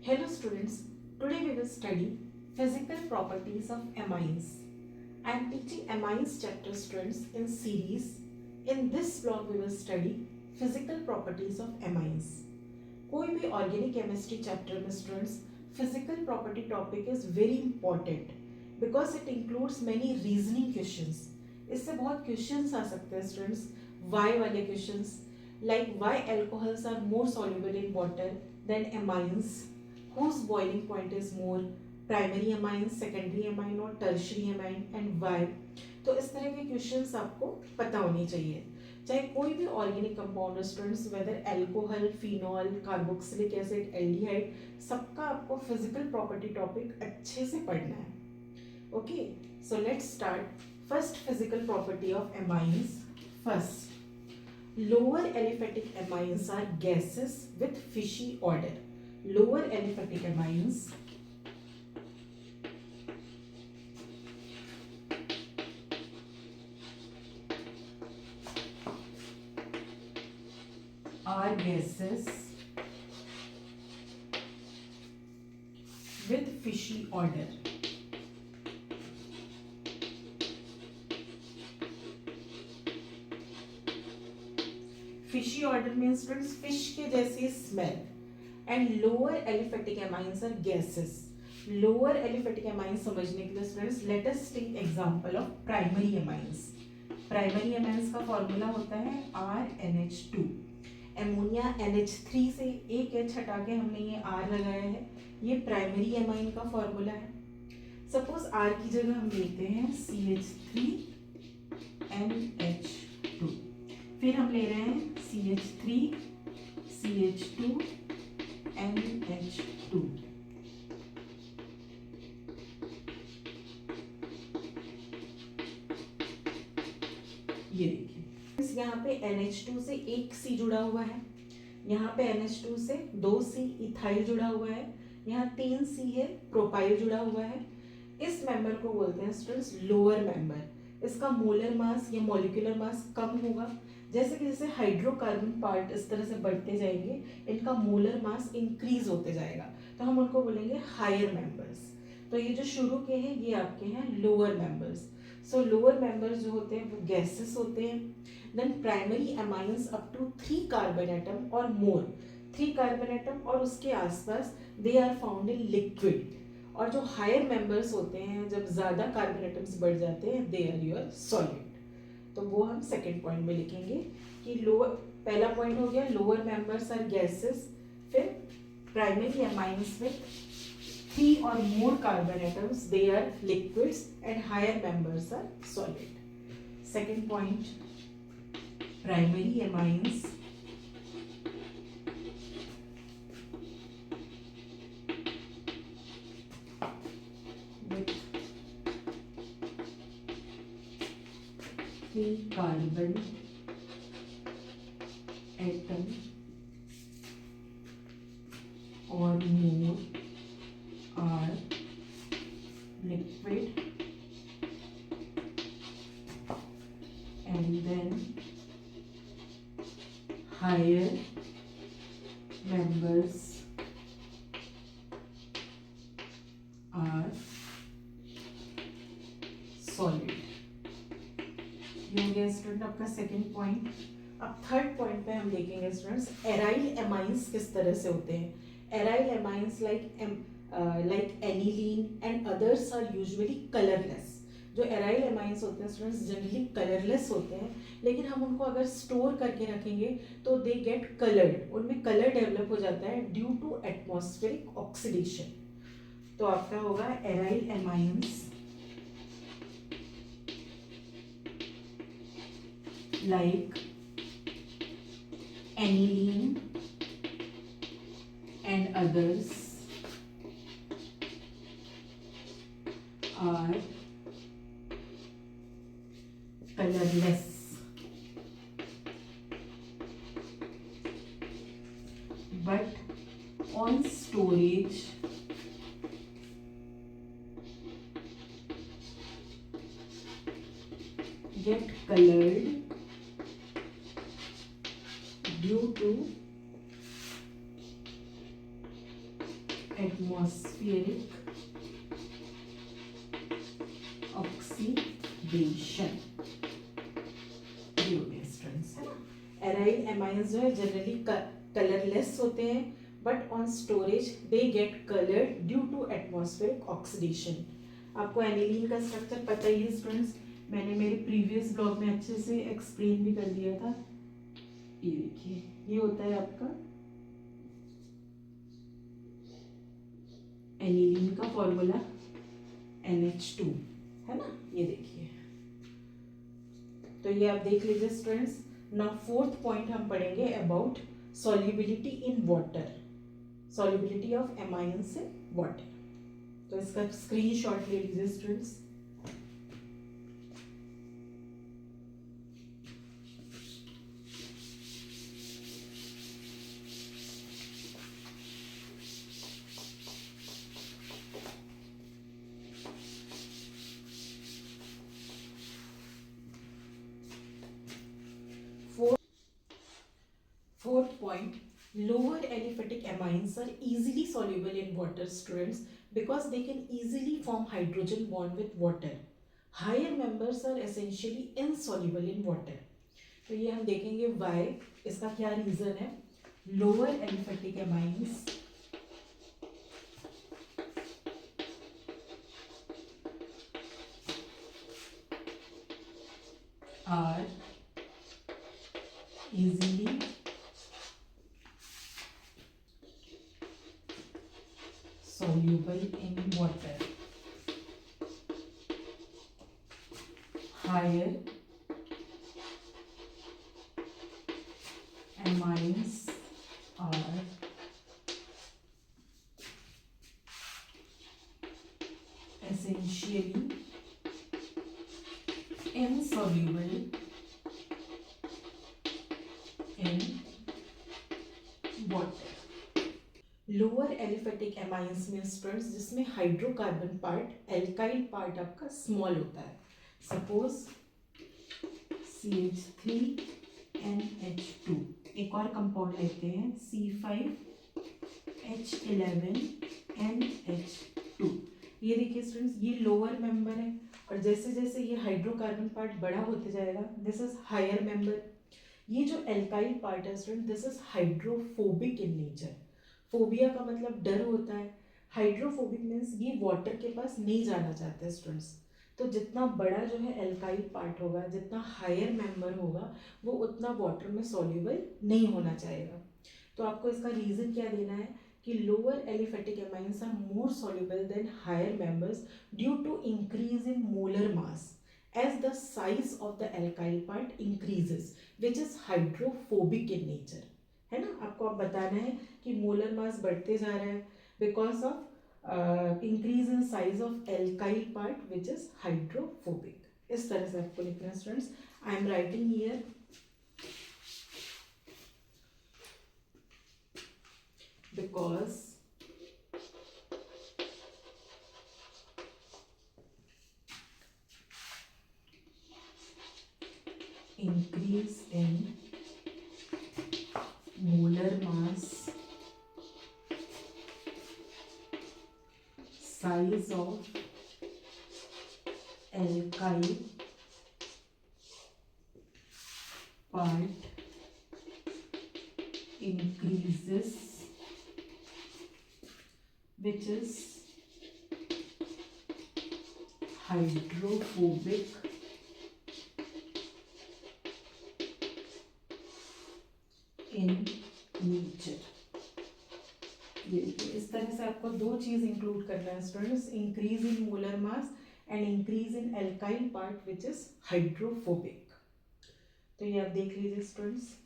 Hello students, today we will study physical properties of amines. I am teaching amines chapter students in series. In this block we will study physical properties of amines. कोई भी organic chemistry chapter में students physical property topic is very important because it includes many reasoning questions. इससे बहुत questions आ सकते हैं students, why वाले questions like why alcohols are more soluble in water than amines, whose boiling point is more, primary amine, secondary amine और tertiary amine and Y. तो इस तरह के क्वेश्चंस आपको पता होने चाहिए. चाहे कोई भी organic compound students, whether alcohol, phenol, carboxylic acid, aldehyde, सबका आपको फिजिकल प्रॉपर्टी टॉपिक अच्छे से पढ़ना है. Okay, so let's start. First physical property of amines. First, lower aliphatic amines are gases with fishy odor. Lower aliphatic amines are gases with fishy odor. Fishy odour means students fish के जैसी smell. And lower aliphatic amines are gases. Lower aliphatic amines समझने के लिए students let us take example of primary amines. Primary amines का formula होता है RNH2. Ammonia NH3 से एक H हटा के हमने ये R लगाया है. ये प्राइमरी एमाइन का फॉर्मूला है. सपोज R की जगह हम लेते हैं CH3NH2. फिर हम ले रहे हैं CH3 CH2 NH2. ये देखिए, यहाँ पे NH2 से एक C जुड़ा हुआ है, यहाँ पे NH2 से 2C इथाइल जुड़ा हुआ है, यहाँ 3C है प्रोपाइल जुड़ा हुआ है. इस मेंबर को बोलते हैं स्टूडेंट्स लोअर मेंबर. इसका मोलर मास या मॉलिक्यूलर मास कम होगा. जैसे कि जैसे हाइड्रोकार्बन पार्ट इस तरह से बढ़ते जाएंगे, इनका मोलर मास इंक्रीज होते जाएगा, तो हम उनको बोलेंगे हायर मेंबर्स. तो ये जो शुरू के हैं ये आपके हैं lower members. So lower members जो होते हैं वो गैसेस होते हैं. Then primary amines up to 3 carbon atom और मोर, 3 कार्बन एटम और उसके आसपास, they are found in liquid. और जो हायर मेंबर्स होते हैं, जब ज़्यादा कार्बन एटम्स बढ़ जाते हैं, दे आर योर सॉलिड. तो वो हम सेकेंड पॉइंट में लिखेंगे कि लोअर, पहला पॉइंट हो गया लोअर मेंबर्स आर गैसेस. फिर प्राइमरी एमाइंस विथ 3 और more carbon atoms, they are liquids and higher members are solid. Second point, primary amines carbon atom और more are liquid and then higher members are solid. ये हो गया student आपका second point. अब third point पे हम देखेंगे students aryl amines किस तरह से होते हैं. Aryl amines like aniline and others are usually colourless. जो एराइल एमाइंस होते हैं स्टूडेंट्स जनरली कलरलेस होते हैं, लेकिन हम उनको अगर स्टोर करके रखेंगे तो दे गेट कलर्ड. उनमें कलर डेवलप हो जाता है ड्यू टू एटमॉस्फेरिक ऑक्सीडेशन. तो आपका होगा aryl amines like aniline and others are colorless. But on storage get colored due to atmospheric oxidation, ये हो गया स्टूडेंट्स, है ना। एराइल एमाइंस जो है जनरली कलरलेस होते हैं, but on storage they get coloured due to atmospheric oxidation. आपको एनिलीन का स्ट्रक्चर पता ही है स्टूडेंट्स, मैंने मेरे प्रीवियस ब्लॉग में अच्छे से एक्सप्लेन भी कर दिया था। ये देखिए, ये होता है आपका एनिलीन का फॉर्मूला NH2, है ना, ये देखिए। तो ये आप देख लीजिए स्टूडेंट्स। नाउ फोर्थ पॉइंट हम पढ़ेंगे about solubility in water, solubility of amines in water. तो इसका स्क्रीनशॉट ले लीजिए students. Fourth point, lower aliphatic amines are easily soluble in water, students, because they can easily form hydrogen bond with water. Higher members are essentially insoluble in water. तो ये हम देखेंगे why, इसका क्या रीजन है। Lower aliphatic amines are easily soluble in water. Higher amines are essentially insoluble in water. Lower aliphatic amines में students जिसमें hydrocarbon part, alkyl part आपका स्मॉल होता है। सपोज CH3NH2, एक और कंपाउंड लेते हैं C5H11NH2। ये देखिए स्टूडेंट्स, ये लोअर मेंबर है, और जैसे जैसे ये हाइड्रोकार्बन पार्ट बड़ा होते जाएगा, दिस इज हायर मेंबर। ये जो एल्काइल पार्ट है student, this is hydrophobic in nature. Phobia का मतलब डर होता है, हाइड्रोफोबिक मीन्स ये वाटर के पास नहीं जाना चाहते स्टूडेंट्स। तो जितना बड़ा जो है एल्काइल पार्ट होगा, जितना हायर मेंबर होगा, वो उतना वाटर में सॉल्युबल नहीं होना चाहेगा। तो आपको इसका रीजन क्या देना है कि lower aliphatic amines are more soluble than higher members due to increase in molar mass as the size of the alkyl part increases, which is hydrophobic in nature, है ना। आपको अब बताना है कि मोलर मास बढ़ते जा रहा है because of increase in size of alkyl part which is hydrophobic. इस तरह से आपको लिखना है students. I am writing here because increase in molar mass, size of alkyl part increases, which is hydrophobic in nature. ये इस तरह से आपको दो चीज इंक्लूड करना है students, increase in molar mass and increase in alkyl part which is hydrophobic. तो ये आप देख लीजिए स्टूडेंट्स।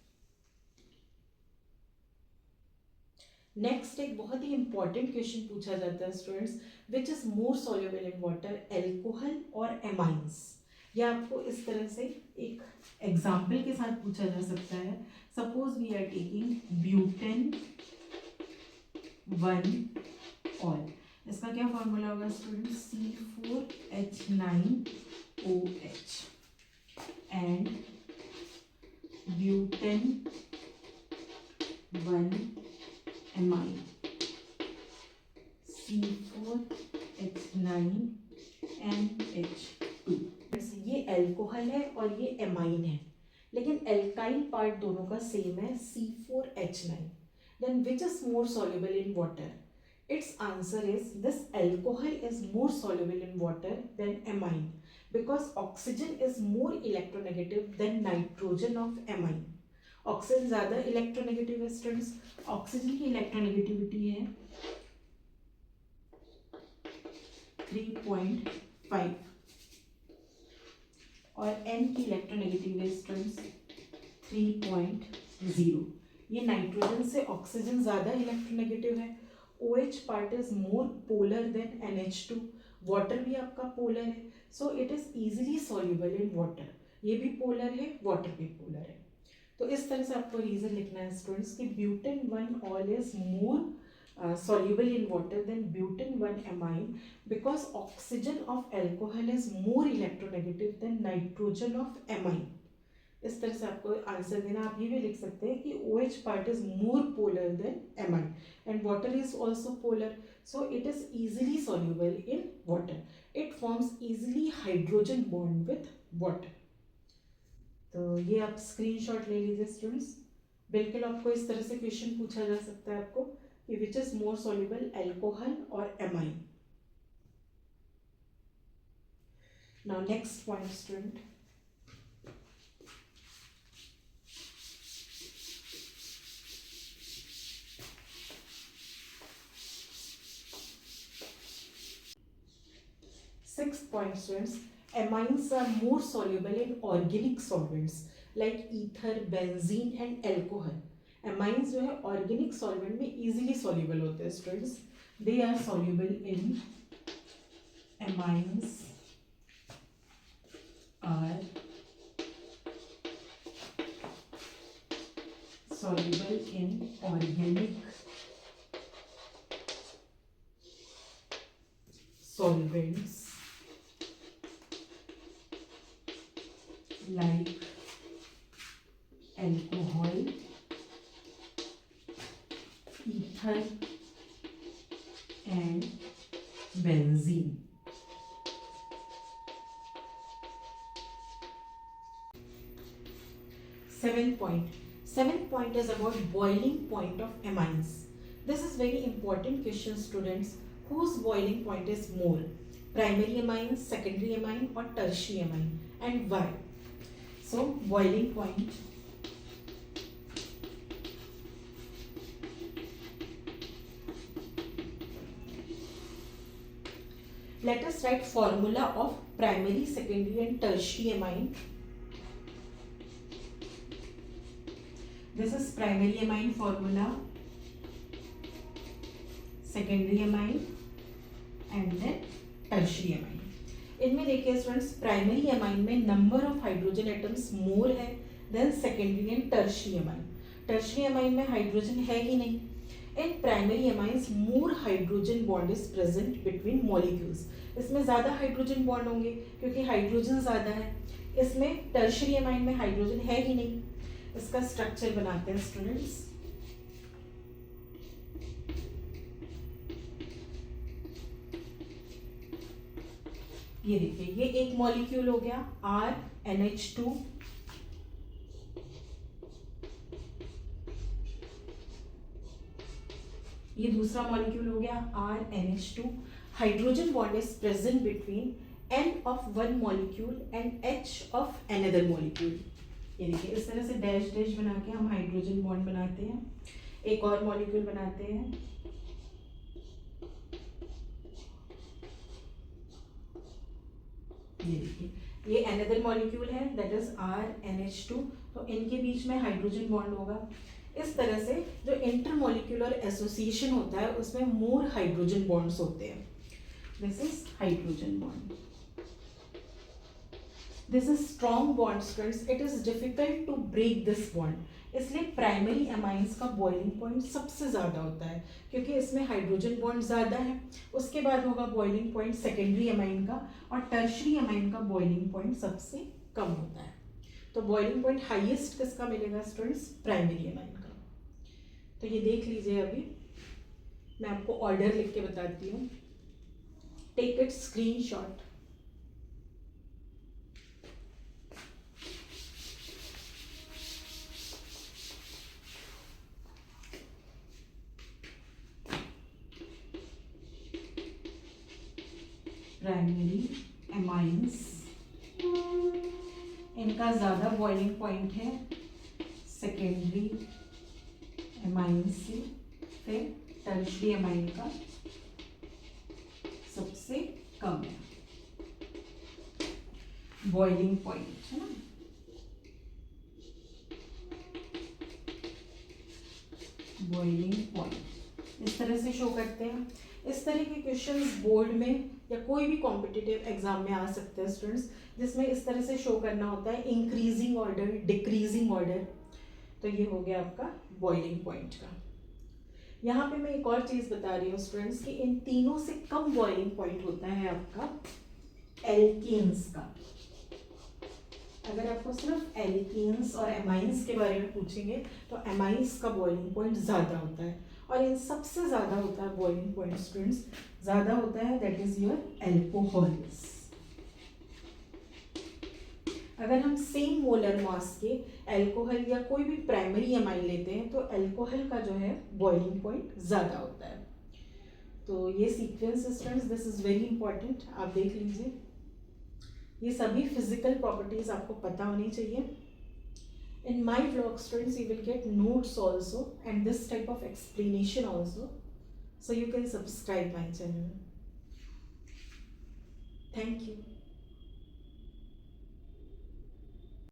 नेक्स्ट एक बहुत ही इंपॉर्टेंट क्वेश्चन पूछा जाता है students, which is more soluble in water, alcohol और एमाइंस। या आपको इस तरह से एक एग्जाम्पल के साथ पूछा जा सकता है। Suppose we are taking butane 1 ol, इसका क्या फॉर्मूला होगा student, C4H9OH and butane 1 amine. C4H9NH2। ये एल्कोहल है और ये एमाइन है, लेकिन एल्काइल पार्ट दोनों का सेम है C4H9। Then which is more soluble in water? Its answer is this alcohol is more soluble in water than amine because oxygen is more electronegative than nitrogen of amine. Oxygen ज्यादा electronegative है students. Oxygen की electronegativity है 3.5 और N की electronegative students 3.0। ये nitrogen से oxygen ज्यादा electronegative है। OH part is more polar than NH2। Water भी आपका पोलर है, so it is easily soluble in water. ये भी पोलर है, वाटर भी पोलर है। तो इस तरह से आपको रीजन लिखना है स्टूडेंट्स कि butane 1 all is more soluble in water than butane 1 amine because oxygen of alcohol is more electronegative than nitrogen of amine. इस तरह से आपको आंसर देना। आप ये भी लिख सकते हैं कि OH part is more polar than amine and water is also polar, so it is easily soluble in water. It forms easily hydrogen bond with water. तो ये आप स्क्रीनशॉट ले लीजिए स्टूडेंट्स। बिल्कुल आपको इस तरह से क्वेश्चन पूछा जा सकता है आपको कि which is more soluble, alcohol और amine. Now next point student, sixth point students, amines are more soluble in organic solvents like ether, benzene and alcohol. amines जो है organic solvent में easily soluble होते हैं students. they are soluble in amines are soluble in organic solvents like alcohol, ether and benzene. Seventh point is about boiling point of amines. This is very important question students. Whose boiling point is more? Primary amine, secondary amine or tertiary amine, and why? So boiling point, let us write formula of primary, secondary and tertiary amine. This is primary amine formula, secondary amine and then tertiary amine. इनमें देखिए students, primary amine में number of hydrogen atoms more है than secondary and tertiary amine. Tertiary amine में hydrogen है ही नहीं। In primary amines more hydrogen bond is present between molecules. इसमें ज़्यादा हाइड्रोजन बॉन्ड होंगे क्योंकि हाइड्रोजन ज़्यादा है। इसमें टर्शियरी अमाइन में हाइड्रोजन है ही नहीं। इसका स्ट्रक्चर बनाते हैं स्टूडेंट्स। ये देखिए, ये एक मॉलिक्यूल हो गया RNH2, ये दूसरा मॉलिक्यूल हो गया RNH2। Hydrogen bond is present between N of one molecule and H of another molecule। ये देखिए, इस तरह से डैश डैश बना के हम हाइड्रोजन बॉन्ड बनाते हैं। एक और मॉलिक्यूल बनाते हैं, ये देखिए, ये अनदर मॉलिक्यूल है दैट इज RNH2। तो इनके बीच में हाइड्रोजन बॉन्ड होगा। इस तरह से जो इंटरमॉलिक्यूलर एसोसिएशन होता है उसमें मोर हाइड्रोजन बॉन्ड्स होते हैं। This is hydrogen bond. This is strong bond students, it is difficult to break this bond. इसलिए प्राइमरी अमाइंस का बॉइलिंग पॉइंट सबसे ज़्यादा होता है क्योंकि इसमें हाइड्रोजन बॉन्ड ज़्यादा है। उसके बाद होगा बॉइलिंग पॉइंट सेकेंडरी अमाइन का, और टर्शरी अमाइन का बॉइलिंग पॉइंट सबसे कम होता है। तो बॉइलिंग पॉइंट हाईएस्ट किसका मिलेगा स्टूडेंट्स? प्राइमरी अमाइन का। तो ये देख लीजिए अभी, मैं आपको ऑर्डर लिख के बताती हूँ, take it screenshot. Primary amines, इनका ज़्यादा बॉइलिंग पॉइंट है, सेकेंडरी एमाइन से, फिर टर्शरी एमाइन का सबसे कम है बॉइलिंग पॉइंट, है ना। बॉइलिंग पॉइंट इस तरह से शो करते हैं। इस तरह के क्वेश्चंस बोर्ड में या कोई भी कॉम्पिटिटिव एग्जाम में आ सकते हैं स्टूडेंट्स, जिसमें इस तरह से शो करना होता है इंक्रीजिंग ऑर्डर, डिक्रीजिंग ऑर्डर। तो ये हो गया आपका बॉइलिंग पॉइंट का। यहाँ पे मैं एक और चीज़ बता रही हूँ स्टूडेंट्स कि इन तीनों से कम बॉइलिंग पॉइंट होता है आपका एल्कीन्स का। अगर आपको सिर्फ एल्कीन्स और एमाइंस के बारे में पूछेंगे तो एमाइंस का बॉइलिंग पॉइंट ज़्यादा होता है, और इन सबसे ज़्यादा होता है बॉइलिंग पॉइंट स्टूडेंट्स ज़्यादा होता है, दैट इज़ योर एल्कोहल्स। अगर हम सेम मोलर मास के एल्कोहल या कोई भी प्राइमरी एमाइन लेते हैं तो एल्कोहल का जो है बॉइलिंग पॉइंट ज़्यादा होता है। तो ये sequence students, this is very important, आप देख लीजिए। ये सभी फिजिकल प्रॉपर्टीज आपको पता होनी चाहिए। In my vlog students, you will get notes also and this type of explanation also, so you can subscribe my channel. Thank you.